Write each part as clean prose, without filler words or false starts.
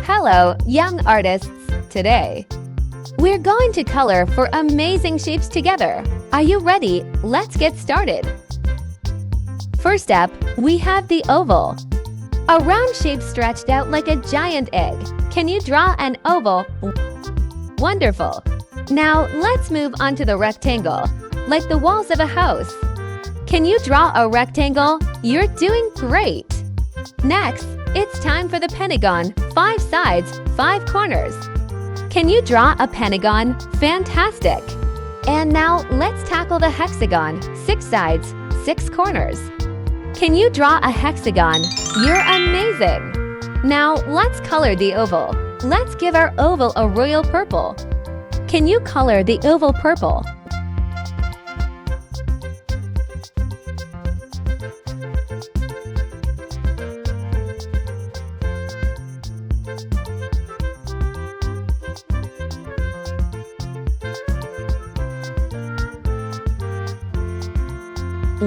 Hello, young artists! Today, we're going to color for amazing shapes together. Are you ready? Let's get started. First up, we have the oval. A round shape stretched out like a giant egg. Can you draw an oval? Wonderful! Now, let's move on to the rectangle, like the walls of a house. Can you draw a rectangle? You're doing great! Next, it's time for the pentagon. 5 sides, 5 corners. Can you draw a pentagon? Fantastic! And now, let's tackle the hexagon. 6 sides, 6 corners. Can you draw a hexagon? You're amazing! Now, let's color the oval. Let's give our oval a royal purple. Can you color the oval purple?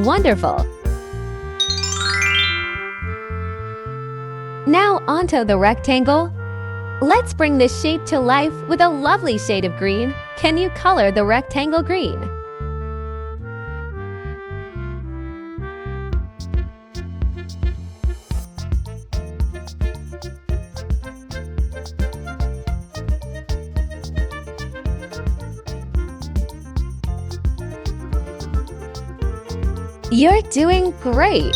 Wonderful! Now onto the rectangle. Let's bring this shape to life with a lovely shade of green. Can you color the rectangle green? You're doing great!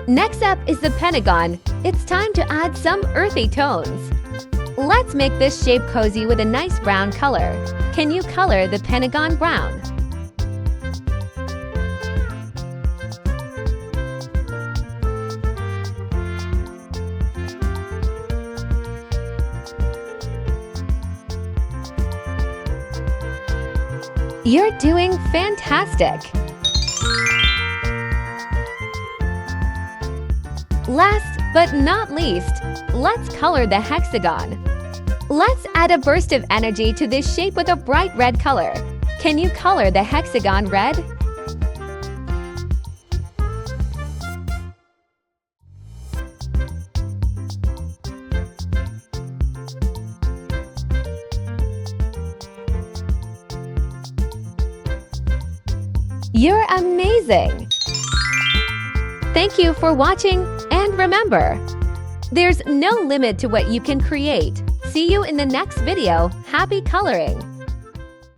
Next up is the pentagon. It's time to add some earthy tones. Let's make this shape cozy with a nice brown color. Can you color the pentagon brown? You're doing fantastic! Last but not least, let's color the hexagon. Let's add a burst of energy to this shape with a bright red color. Can you color the hexagon red? You're amazing! Thank you for watching, and remember, there's no limit to what you can create. See you in the next video. Happy coloring!